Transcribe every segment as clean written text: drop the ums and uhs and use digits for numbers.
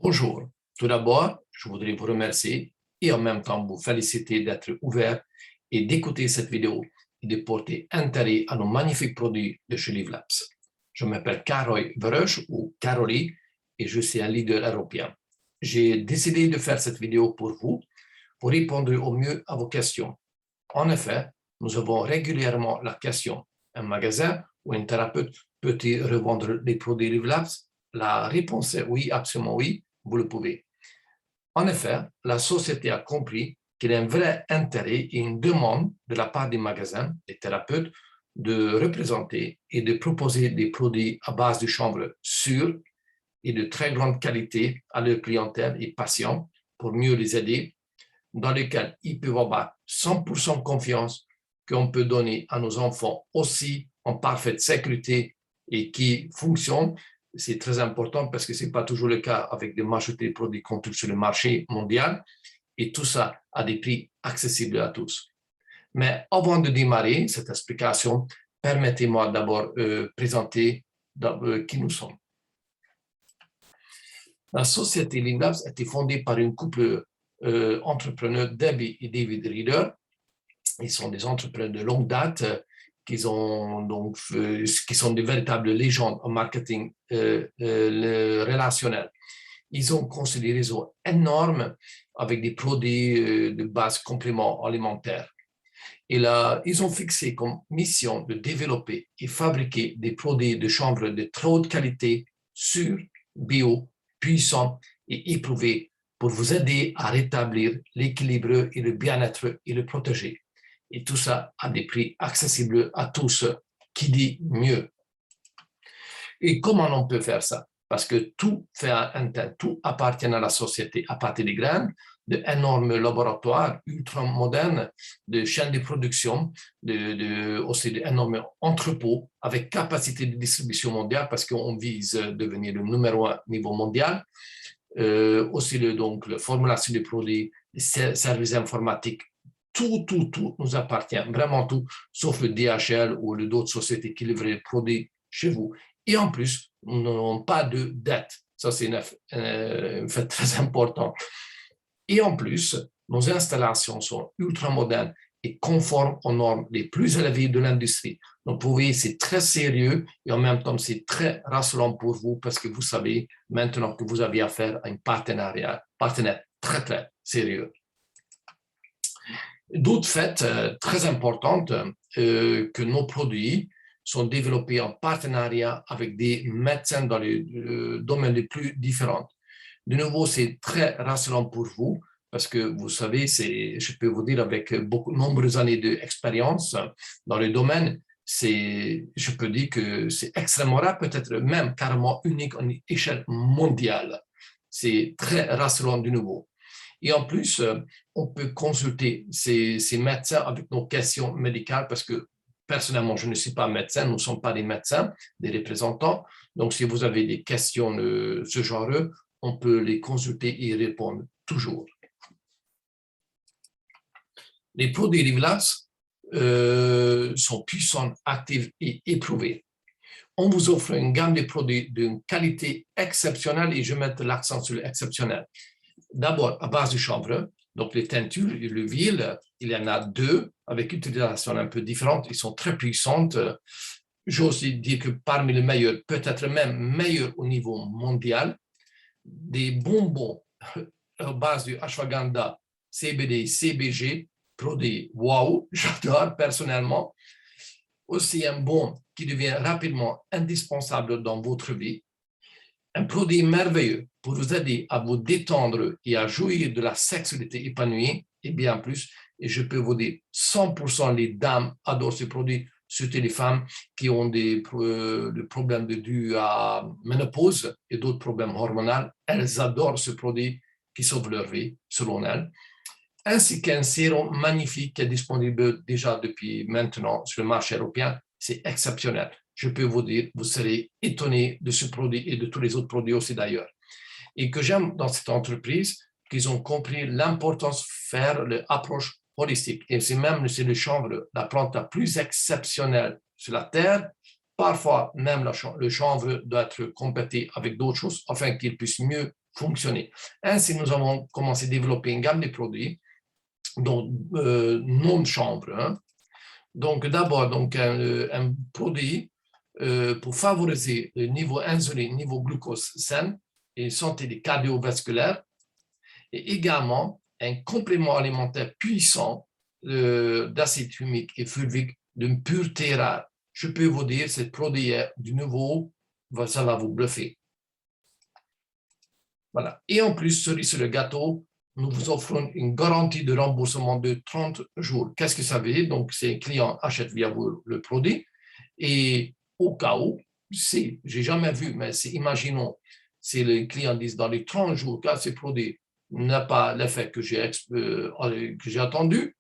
Bonjour. Tout d'abord, je voudrais vous remercier et en même temps vous féliciter d'être ouvert et d'écouter cette vidéo et de porter intérêt à nos magnifiques produits de chez Live Labs. Je m'appelle Karoy Vereuch ou Karoli et je suis un leader européen. J'ai décidé de faire cette vidéo pour vous, pour répondre au mieux à vos questions. En effet, nous avons régulièrement la question, un magasin ou un thérapeute peut-il revendre les produits Live Labs? La réponse est oui, absolument oui, vous le pouvez. En effet, la société a compris qu'il y a un vrai intérêt et une demande de la part des magasins, des thérapeutes, de représenter et de proposer des produits à base de chanvre sûrs et de très grande qualité à leur clientèle et patients pour mieux les aider, dans lesquels ils peuvent avoir 100% confiance qu'on peut donner à nos enfants aussi en parfaite sécurité et qui fonctionnent. C'est très important parce que ce n'est pas toujours le cas avec des majorités de produits qu'on trouve sur le marché mondial et tout ça à des prix accessibles à tous. Mais avant de démarrer cette explication, permettez-moi d'abord présenter qui nous sommes. La société Live Labs a été fondée par une couple entrepreneurs, Debbie et David Reader. Ils sont des entrepreneurs de longue date qui sont des véritables légendes en marketing relationnel. Ils ont construit des réseaux énormes avec des produits de base compléments alimentaires. Et là, ils ont fixé comme mission de développer et fabriquer des produits de chanvre de très haute qualité, sûrs, bio, puissants et éprouvés pour vous aider à rétablir l'équilibre et le bien-être et le protéger. Et tout ça à des prix accessibles à tous. Qui dit mieux? Et comment on peut faire ça? Parce que tout appartient à la société à partir des graines, d'énormes laboratoires ultra modernes, de chaînes de production, aussi d'énormes entrepôts avec capacité de distribution mondiale parce qu'on vise devenir le numéro 1 niveau mondial. Aussi la formulation des produits, les services informatiques, tout nous appartient, vraiment tout, sauf le DHL ou d'autres sociétés qui livrent les produits chez vous. Et en plus, nous n'avons pas de dette. Ça, c'est un fait très important. Et en plus, nos installations sont ultra modernes et conformes aux normes les plus élevées de l'industrie. Donc, vous voyez, c'est très sérieux et en même temps, c'est très rassurant pour vous parce que vous savez maintenant que vous avez affaire à un partenaire très, très sérieux. D'autres faits très importantes que nos produits sont développés en partenariat avec des médecins dans les domaines les plus différents. De nouveau, c'est très rassurant pour vous parce que vous savez, je peux vous dire avec nombreuses années d'expérience dans le domaine, je peux dire que c'est extrêmement rare, peut-être même carrément unique en échelle mondiale. C'est très rassurant de nouveau. Et en plus, on peut consulter ces médecins avec nos questions médicales parce que personnellement, je ne suis pas médecin, nous ne sommes pas des médecins, des représentants. Donc, si vous avez des questions de ce genre, on peut les consulter et y répondre toujours. Les produits Live Labs sont puissants, actifs et éprouvés. On vous offre une gamme de produits d'une qualité exceptionnelle et je mets l'accent sur l'exceptionnel. D'abord, à base de chanvre, donc les teintures et l'huile, il y en a deux avec une utilisation un peu différente, ils sont très puissantes. J'ose dire que parmi les meilleurs, peut-être même meilleurs au niveau mondial, des bonbons à base de ashwagandha, CBD, CBG, produits wow, j'adore personnellement. Aussi un bon qui devient rapidement indispensable dans votre vie. Un produit merveilleux pour vous aider à vous détendre et à jouir de la sexualité épanouie et bien plus. Et je peux vous dire, 100% les dames adorent ce produit, surtout les femmes qui ont des problèmes dus à ménopause et d'autres problèmes hormonaux. Elles adorent ce produit qui sauve leur vie, selon elles. Ainsi qu'un sérum magnifique qui est disponible déjà depuis maintenant sur le marché européen. C'est exceptionnel. Je peux vous dire, vous serez étonné de ce produit et de tous les autres produits aussi d'ailleurs. Et que j'aime dans cette entreprise, qu'ils ont compris l'importance de faire l'approche holistique. Et c'est le chanvre, la plante la plus exceptionnelle sur la terre. Parfois, même le chanvre doit être complété avec d'autres choses afin qu'il puisse mieux fonctionner. Ainsi, nous avons commencé à développer une gamme de produits, dont non de chambre. Hein. Donc, d'abord, un produit pour favoriser le niveau insuline, niveau glucose sain et santé des cardiovasculaires, et également un complément alimentaire puissant d'acide humique et fulvique d'une pureté rare. Je peux vous dire, ce produit est du nouveau, ça va vous bluffer. Voilà. Et en plus, cerise sur le gâteau, nous vous offrons une garantie de remboursement de 30 jours. Qu'est-ce que ça veut dire? Donc, c'est un client achète via vous le produit et au cas où, j'ai jamais vu, mais imaginons, si le client dit dans les 30 jours que ce produit n'a pas l'effet que j'ai attendu,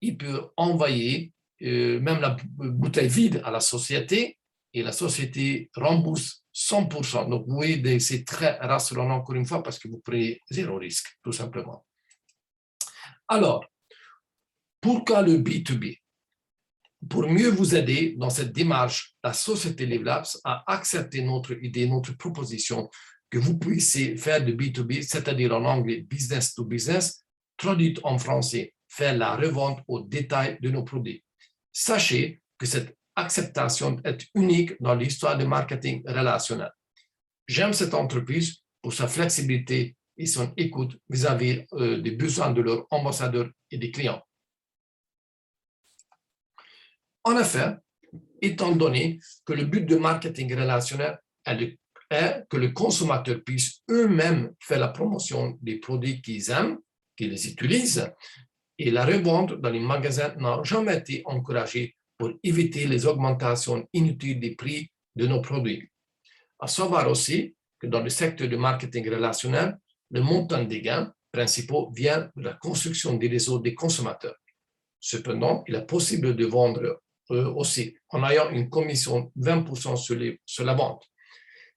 il peut envoyer même la bouteille vide à la société et la société rembourse 100%. Donc, vous voyez, c'est très rassurant encore une fois parce que vous prenez zéro risque, tout simplement. Alors, pourquoi le B2B? Pour mieux vous aider dans cette démarche, la société LiveLabs a accepté notre idée, notre proposition que vous puissiez faire de B2B, c'est-à-dire en anglais business to business, traduite en français, faire la revente au détail de nos produits. Sachez que cette acceptation est unique dans l'histoire du marketing relationnel. J'aime cette entreprise pour sa flexibilité et son écoute vis-à-vis des besoins de leurs ambassadeurs et des clients. En effet, étant donné que le but de marketing relationnel est que le consommateur puisse eux-mêmes faire la promotion des produits qu'ils aiment, qu'ils utilisent, et la revente dans les magasins n'a jamais été encouragée pour éviter les augmentations inutiles des prix de nos produits. À savoir aussi que dans le secteur du marketing relationnel, le montant des gains principaux vient de la construction des réseaux des consommateurs. Cependant, il est possible de vendre aussi en ayant une commission de 20% sur la vente.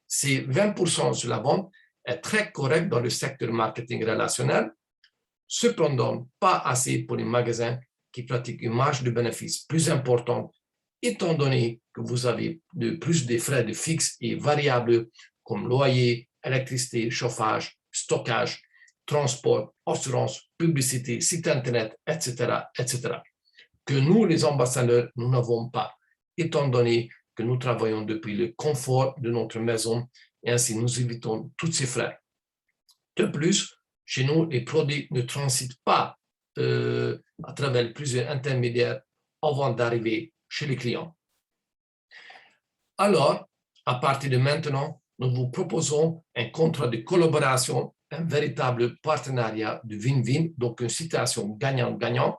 Ces 20% sur la vente est très correct dans le secteur marketing relationnel, cependant pas assez pour les magasins qui pratiquent une marge de bénéfice plus importante, étant donné que vous avez plus de frais de fixes et variables comme loyer, électricité, chauffage, stockage, transport, assurance, publicité, site internet, etc., etc., que nous, les ambassadeurs, nous n'avons pas, étant donné que nous travaillons depuis le confort de notre maison et ainsi nous évitons tous ces frais. De plus, chez nous, les produits ne transitent pas à travers plusieurs intermédiaires avant d'arriver chez les clients. Alors, à partir de maintenant, nous vous proposons un contrat de collaboration, un véritable partenariat de win-win, donc une situation gagnant-gagnant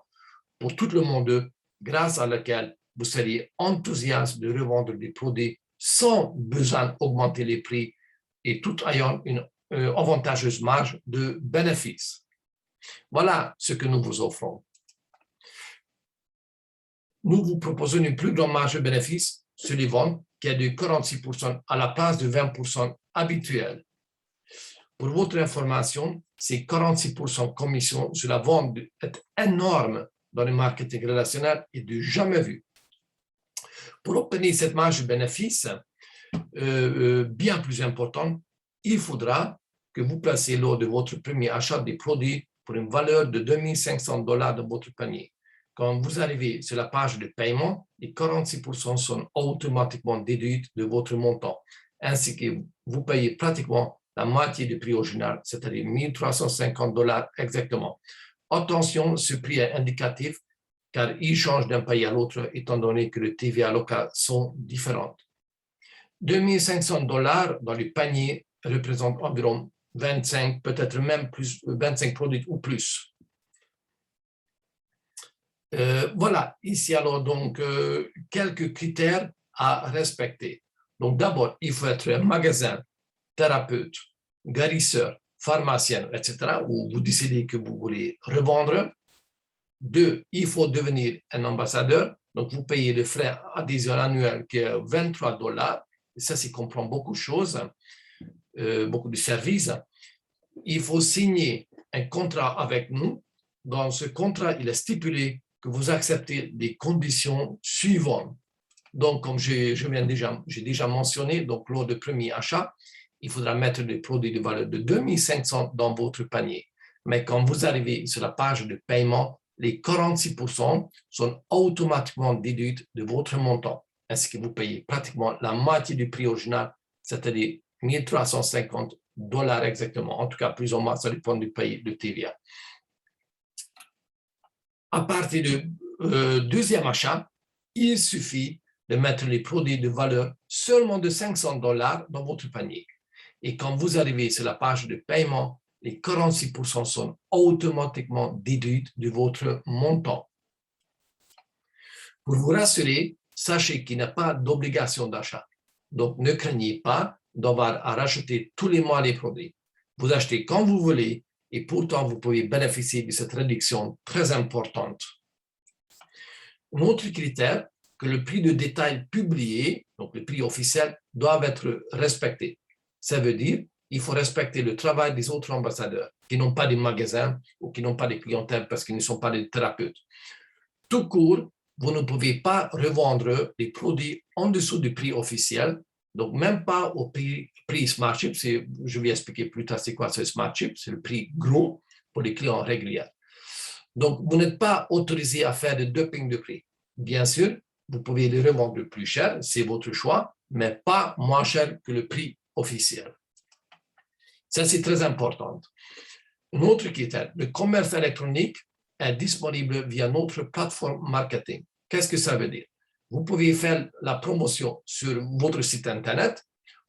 pour tout le monde, grâce à laquelle vous seriez enthousiaste de revendre des produits sans besoin d'augmenter les prix et tout ayant une avantageuse marge de bénéfice. Voilà ce que nous vous offrons. Nous vous proposons une plus grande marge de bénéfice sur les ventes qui est de 46% à la place de 20% habituel. Pour votre information, ces 46% commission sur la vente est énorme dans le marketing relationnel et de jamais vu. Pour obtenir cette marge de bénéfice bien plus importante, il faudra que vous placez lors de votre premier achat des produits pour une valeur de $2 500 dans votre panier. Quand vous arrivez sur la page de paiement, les 46% sont automatiquement déduits de votre montant, ainsi que vous payez pratiquement la moitié du prix original, c'est-à-dire $1 350 exactement. Attention, ce prix est indicatif car il change d'un pays à l'autre étant donné que les TVA locales sont différentes. $2 500 dans le panier représente environ 25, peut-être même plus, 25 produits ou plus. Voilà, ici alors donc quelques critères à respecter. Donc d'abord, il faut être un magasin, thérapeute, guérisseur, pharmacien, etc., où vous décidez que vous voulez revendre. 2, il faut devenir un ambassadeur, donc vous payez le frais adhésion annuel qui est $23, et ça comprend beaucoup de choses, beaucoup de services. Il faut signer un contrat avec nous. Dans ce contrat, il est stipulé que vous acceptez des conditions suivantes. Donc, comme j'ai déjà mentionné, donc lors du premier achat, il faudra mettre des produits de valeur de 2500 dans votre panier. Mais quand vous arrivez sur la page de paiement, les 46% sont automatiquement déduits de votre montant, ainsi que vous payez pratiquement la moitié du prix original, c'est-à-dire $1 350 exactement. En tout cas, plus ou moins, ça dépend du pays de TVA. À partir du deuxième achat, il suffit de mettre les produits de valeur seulement de $500 dans votre panier. Et quand vous arrivez sur la page de paiement, les 46% sont automatiquement déduits de votre montant. Pour vous rassurer, sachez qu'il n'y a pas d'obligation d'achat. Donc, ne craignez pas d'avoir à racheter tous les mois les produits. Vous achetez quand vous voulez et pourtant, vous pouvez bénéficier de cette réduction très importante. Un autre critère, que le prix de détail publié, donc le prix officiel, doit être respecté. Ça veut dire qu'il faut respecter le travail des autres ambassadeurs qui n'ont pas de magasins ou qui n'ont pas de clientèle parce qu'ils ne sont pas des thérapeutes. Tout court, vous ne pouvez pas revendre des produits en dessous du prix officiel, donc même pas au prix SmartShip. Je vais expliquer plus tard c'est quoi ce SmartShip, c'est le prix gros pour les clients réguliers. Donc, vous n'êtes pas autorisé à faire de dumping de prix. Bien sûr, vous pouvez les revendre plus cher, c'est votre choix, mais pas moins cher que le prix officiel. Ça, c'est très important. Un autre critère, le commerce électronique est disponible via notre plateforme marketing. Qu'est-ce que ça veut dire? Vous pouvez faire la promotion sur votre site Internet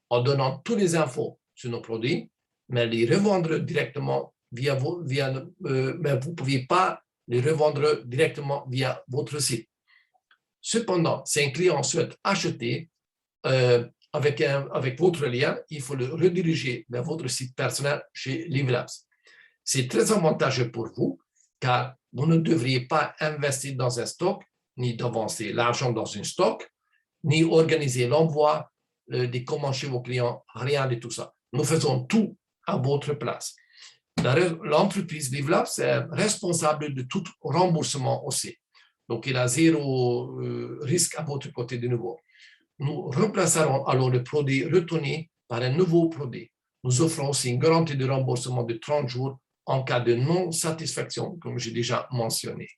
en donnant toutes les infos sur nos produits, mais les revendre directement mais vous ne pouvez pas les revendre directement via votre site. Cependant, si un client souhaite acheter avec votre lien, il faut le rediriger vers votre site personnel chez Livelabs. C'est très avantageux pour vous, car vous ne devriez pas investir dans un stock, ni d'avancer l'argent dans un stock, ni organiser l'envoi des commandes chez vos clients, rien de tout ça. Nous faisons tout à votre place. L'entreprise Livelabs est responsable de tout remboursement aussi. Donc, il a zéro risque à votre côté de nouveau. Nous remplacerons alors le produit retourné par un nouveau produit. Nous offrons aussi une garantie de remboursement de 30 jours en cas de non-satisfaction, comme j'ai déjà mentionné.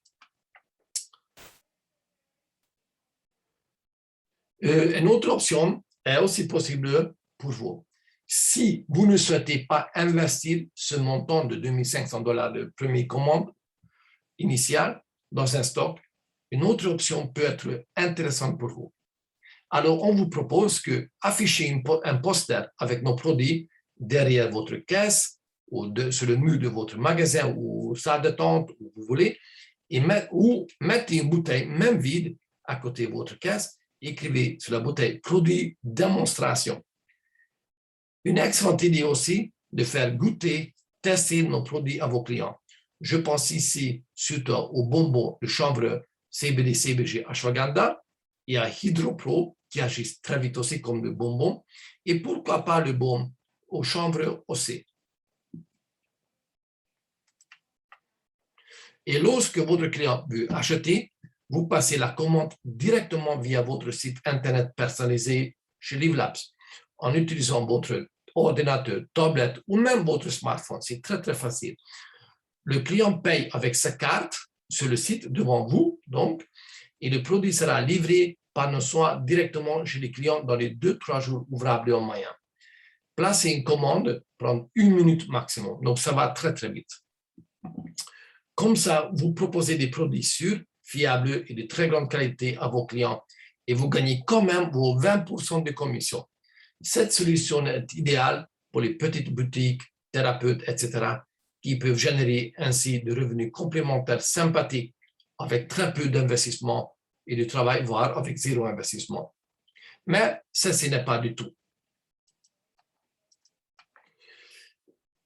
Une autre option est aussi possible pour vous. Si vous ne souhaitez pas investir ce montant de $2 500 de première commande initiale dans un stock, une autre option peut être intéressante pour vous. Alors, on vous propose d'afficher un poster avec nos produits derrière votre caisse ou sur le mur de votre magasin ou salle d'attente, où vous voulez, ou mettez une bouteille, même vide, à côté de votre caisse, écrivez sur la bouteille « Produit démonstration ». Une excellente idée aussi de faire goûter, tester nos produits à vos clients. Je pense ici surtout aux bonbons de chanvre CBD, CBG, ashwagandha et à Hydropro qui agissent très vite aussi comme le bonbon et pourquoi pas le baume au chanvre aussi. Et lorsque votre client veut acheter, vous passez la commande directement via votre site Internet personnalisé chez Livelabs en utilisant votre ordinateur, tablette ou même votre smartphone. C'est très, très facile. Le client paye avec sa carte sur le site devant vous, donc, et le produit sera livré par nos soins directement chez les clients dans les 2-3 jours ouvrables en moyenne. Placer une commande prend 1 minute maximum, donc ça va très, très vite. Comme ça, vous proposez des produits sûrs, fiables et de très grande qualité à vos clients et vous gagnez quand même vos 20% de commission. Cette solution est idéale pour les petites boutiques, thérapeutes, etc., qui peuvent générer ainsi de revenus complémentaires sympathiques avec très peu d'investissement et de travail, voire avec zéro investissement. Mais ça, ce n'est pas du tout.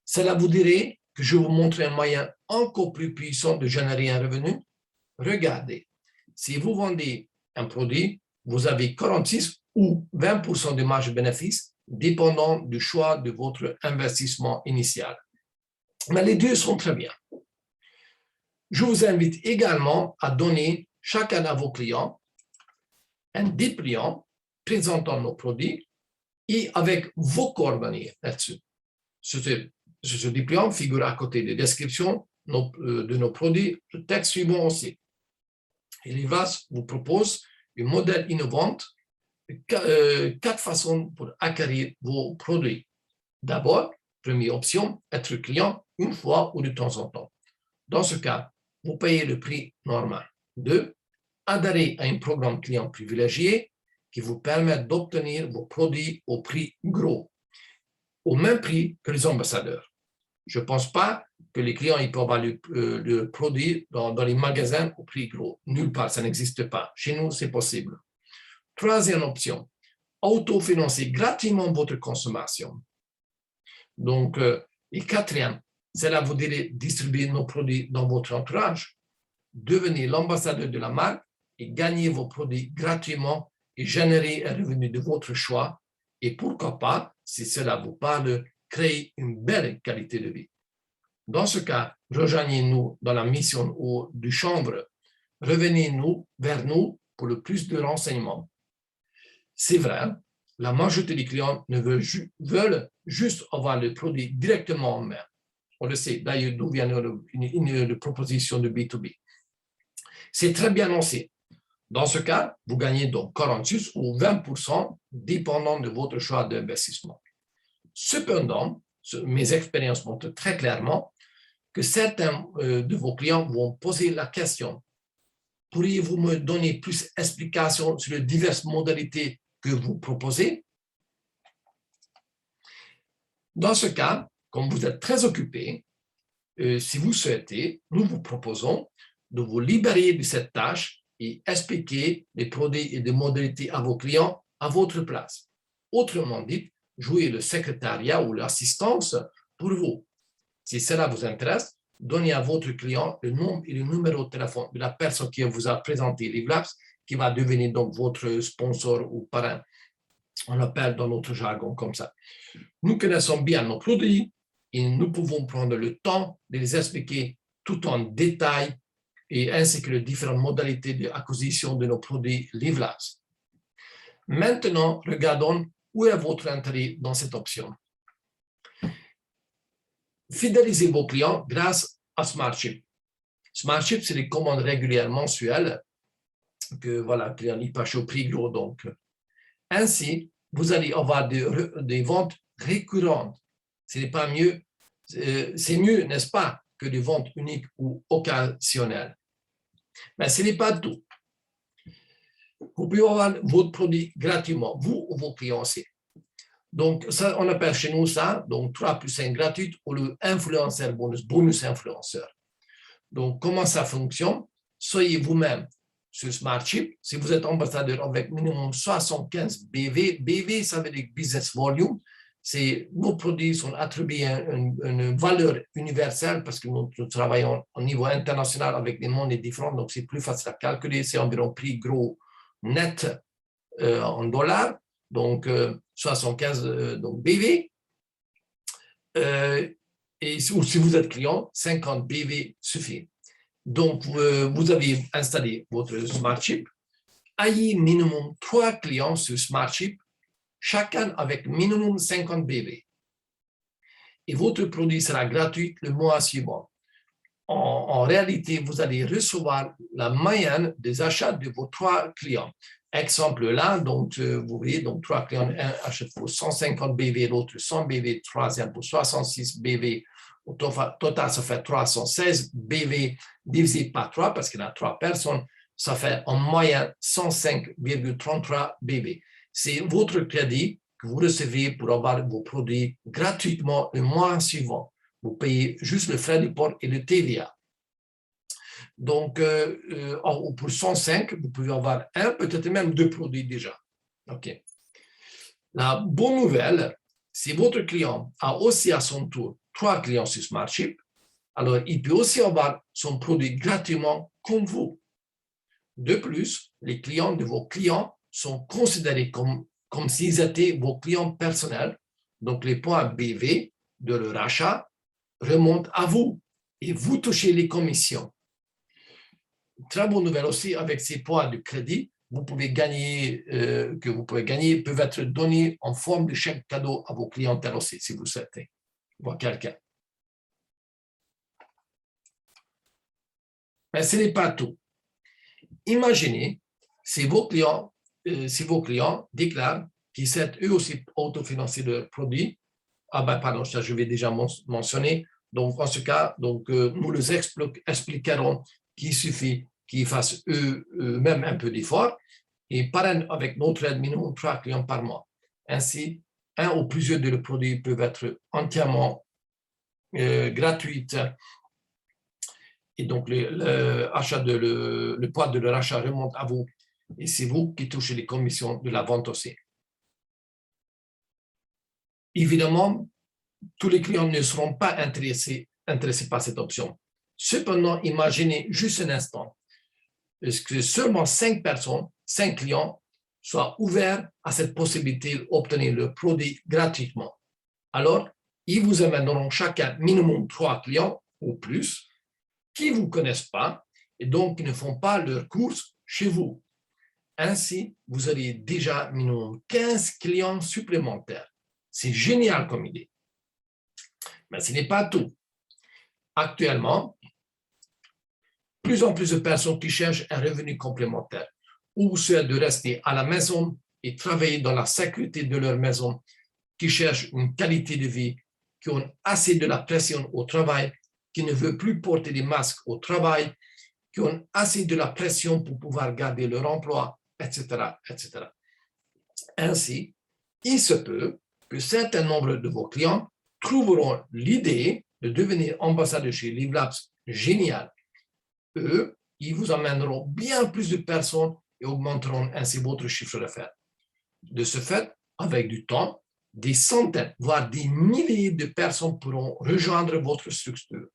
Cela vous dirait que je vous montre un moyen encore plus puissant de générer un revenu. Regardez, si vous vendez un produit, vous avez 46 ou 20% de marge de bénéfice, dépendant du choix de votre investissement initial. Mais les deux sont très bien. Je vous invite également à donner chacun à vos clients un dépliant présentant nos produits et avec vos coordonnées là-dessus. Sur ce diplôme figure à côté des descriptions de nos produits, le texte suivant aussi. Et Livlas vous propose un modèle innovant, 4 façons pour acquérir vos produits. D'abord, première option, être client une fois ou de temps en temps. Dans ce cas, vous payez le prix normal. 2, adhérer à un programme client privilégié qui vous permet d'obtenir vos produits au prix gros, au même prix que les ambassadeurs. Je ne pense pas que les clients ils peuvent avoir le produit dans les magasins au prix gros. Nulle part, ça n'existe pas. Chez nous, c'est possible. Troisième option, autofinancer gratuitement votre consommation. Donc, et quatrième, c'est là vous direz distribuer nos produits dans votre entourage, devenir l'ambassadeur de la marque et gagner vos produits gratuitement et générer un revenu de votre choix. Et pourquoi pas, si cela vous parle, créer une belle qualité de vie. Dans ce cas, rejoignez-nous dans la mission du chambre. Revenez-nous vers nous pour le plus de renseignements. C'est vrai, la majorité des clients veulent juste avoir le produit directement en main. On le sait, d'ailleurs, d'où vient une proposition de B2B. C'est très bien lancé. Dans ce cas, vous gagnez donc 46 ou 20%, dépendant de votre choix d'investissement. Cependant, mes expériences montrent très clairement que certains de vos clients vont poser la question: pourriez-vous me donner plus d'explications sur les diverses modalités que vous proposez? Dans ce cas, comme vous êtes très occupé, si vous souhaitez, nous vous proposons de vous libérer de cette tâche et expliquer les produits et les modalités à vos clients à votre place. Autrement dit, jouer le secrétariat ou l'assistance pour vous. Si cela vous intéresse, donnez à votre client le nom et le numéro de téléphone de la personne qui vous a présenté Livlabs, qui va devenir donc votre sponsor ou parrain. On l'appelle dans notre jargon comme ça. Nous connaissons bien nos produits et nous pouvons prendre le temps de les expliquer tout en détail et ainsi que les différentes modalités d'acquisition de nos produits Livlabs. Maintenant, regardons où est votre intérêt dans cette option. Fidélisez vos clients grâce à SmartShip. SmartShip, c'est des commandes régulières mensuelles que voilà, client y passe au prix gros. Donc, ainsi, vous allez avoir des ventes récurrentes. Ce n'est pas mieux, c'est mieux, n'est-ce pas, que des ventes uniques ou occasionnelles. Mais ce n'est pas tout. Vous pouvez avoir votre produit gratuitement, vous ou vos clients aussi. Donc, ça, on appelle chez nous ça, donc 3 plus 1 gratuit ou le influenceur bonus influenceur. Donc, comment ça fonctionne? Soyez vous-même sur SmartShip. Si vous êtes ambassadeur avec minimum 75 BV, BV, ça veut dire Business Volume. Nos produits sont attribués à une valeur universelle parce que nous travaillons au niveau international avec des monnaies différentes, donc c'est plus facile à calculer. C'est environ prix gros net en dollars. Donc 75 donc BV. Et si vous êtes client, 50 BV suffit. Donc, vous avez installé votre SmartShip. Ayez minimum 3 clients sur SmartShip, chacun avec minimum 50 BV. Et votre produit sera gratuit le mois suivant. En réalité, vous allez recevoir la moyenne des achats de vos 3 clients. Exemple là, donc vous voyez, donc 3 clients, un achète pour 150 BV, l'autre 100 BV, le troisième pour 66 BV. Au total, ça fait 316 BV divisé par 3 parce qu'il y a 3 personnes. Ça fait en moyenne 105,33 BV. C'est votre crédit que vous recevez pour avoir vos produits gratuitement le mois suivant. Vous payez juste le frais de port et le TVA. Donc, pour 105, vous pouvez avoir un, peut-être même 2 produits déjà. OK. La bonne nouvelle, si votre client a aussi à son tour 3 clients sur SmartShip, alors il peut aussi avoir son produit gratuitement comme vous. De plus, les clients de vos clients sont considérés comme s'ils étaient vos clients personnels. Donc, les points BV de leur achat remontent à vous et vous touchez les commissions. Très bonne nouvelle aussi, avec ces points de crédit, vous pouvez gagner, peuvent être donnés en forme de chèque cadeau à vos clientèles aussi, si vous souhaitez voir quelqu'un. Mais ce n'est pas tout. Imaginez si vos clients déclarent qu'ils souhaitent eux aussi autofinancer leurs produits. Ah ben pardon, ça je vais déjà mentionner. Donc en ce cas, nous les expliquerons qu'il suffit qu'ils fassent eux-mêmes un peu d'effort et parrainent avec notre aide minimum 3 clients par mois. Ainsi, un ou plusieurs de leurs produits peuvent être entièrement gratuits. Et donc, le poids de leur achat remonte à vous. Et c'est vous qui touchez les commissions de la vente aussi. Évidemment, tous les clients ne seront pas intéressés par cette option. Cependant, imaginez juste un instant que seulement 5 personnes, 5 clients, soient ouverts à cette possibilité d'obtenir le produit gratuitement. Alors, ils vous amèneront chacun minimum 3 clients ou plus qui ne vous connaissent pas et donc qui ne font pas leurs courses chez vous. Ainsi, vous aurez déjà minimum 15 clients supplémentaires. C'est génial comme idée. Mais ce n'est pas tout. Actuellement, plus en plus de personnes qui cherchent un revenu complémentaire ou souhaitent de rester à la maison et travailler dans la sécurité de leur maison, qui cherchent une qualité de vie, qui ont assez de la pression au travail, qui ne veulent plus porter des masques au travail, qui ont assez de la pression pour pouvoir garder leur emploi, etc., etc. Ainsi, il se peut que certains nombres de vos clients trouveront l'idée de devenir ambassadeurs chez LiveLabs génial. Eux, ils vous amèneront bien plus de personnes et augmenteront ainsi votre chiffre d'affaires. De ce fait, avec du temps, des centaines, voire des milliers de personnes pourront rejoindre votre structure.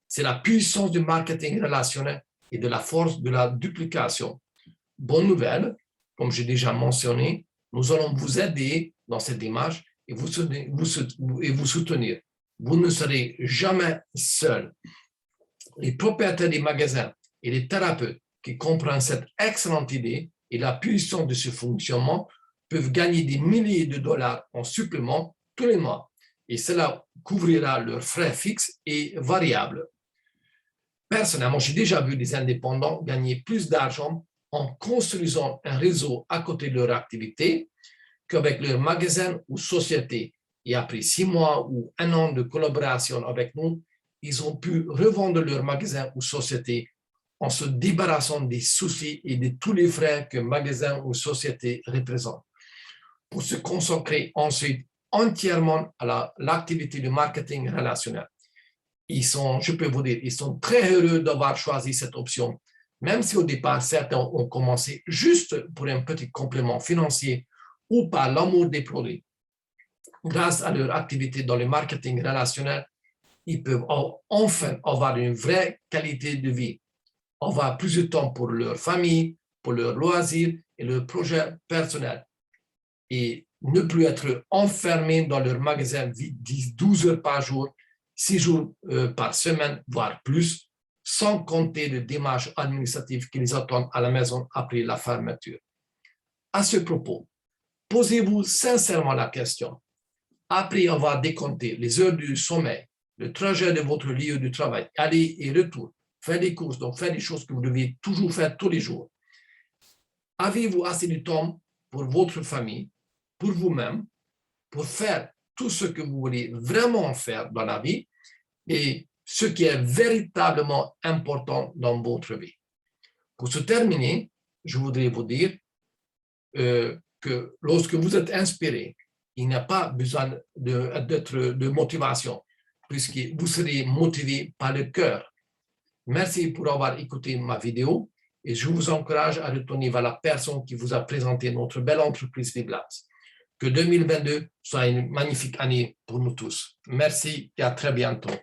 C'est la puissance du marketing relationnel et de la force de la duplication. Bonne nouvelle, comme j'ai déjà mentionné, nous allons vous aider dans cette démarche et vous soutenir. Vous ne serez jamais seul. Les propriétaires des magasins et les thérapeutes qui comprennent cette excellente idée et la puissance de ce fonctionnement peuvent gagner des milliers de dollars en supplément tous les mois. Et cela couvrira leurs frais fixes et variables. Personnellement, j'ai déjà vu des indépendants gagner plus d'argent en construisant un réseau à côté de leur activité qu'avec leur magasin ou société. Et après 6 mois ou 1 an de collaboration avec nous, ils ont pu revendre leur magasin ou société en se débarrassant des soucis et de tous les frais que magasin ou société représentent, pour se consacrer ensuite entièrement à l'activité de marketing relationnel. Je peux vous dire, ils sont très heureux d'avoir choisi cette option, même si au départ, certains ont commencé juste pour un petit complément financier ou par l'amour des produits. Grâce à leur activité dans le marketing relationnel, ils peuvent enfin avoir une vraie qualité de vie, avoir plus de temps pour leur famille, pour leurs loisirs et leurs projets personnels, et ne plus être enfermés dans leur magasin 12 heures par jour, 6 jours par semaine, voire plus, sans compter les démarches administratives qui les attendent à la maison après la fermeture. À ce propos, posez-vous sincèrement la question, après avoir décompté les heures du sommeil, le trajet de votre lieu de travail, aller et retour, faire des courses, donc faire des choses que vous devez toujours faire tous les jours, avez-vous assez de temps pour votre famille, pour vous-même, pour faire tout ce que vous voulez vraiment faire dans la vie et ce qui est véritablement important dans votre vie? Pour se terminer, je voudrais vous dire que lorsque vous êtes inspiré, il n'y a pas besoin de motivation, puisque vous serez motivé par le cœur. Merci pour avoir écouté ma vidéo et je vous encourage à retourner vers la personne qui vous a présenté notre belle entreprise LiveLabs. Que 2022 soit une magnifique année pour nous tous. Merci et à très bientôt.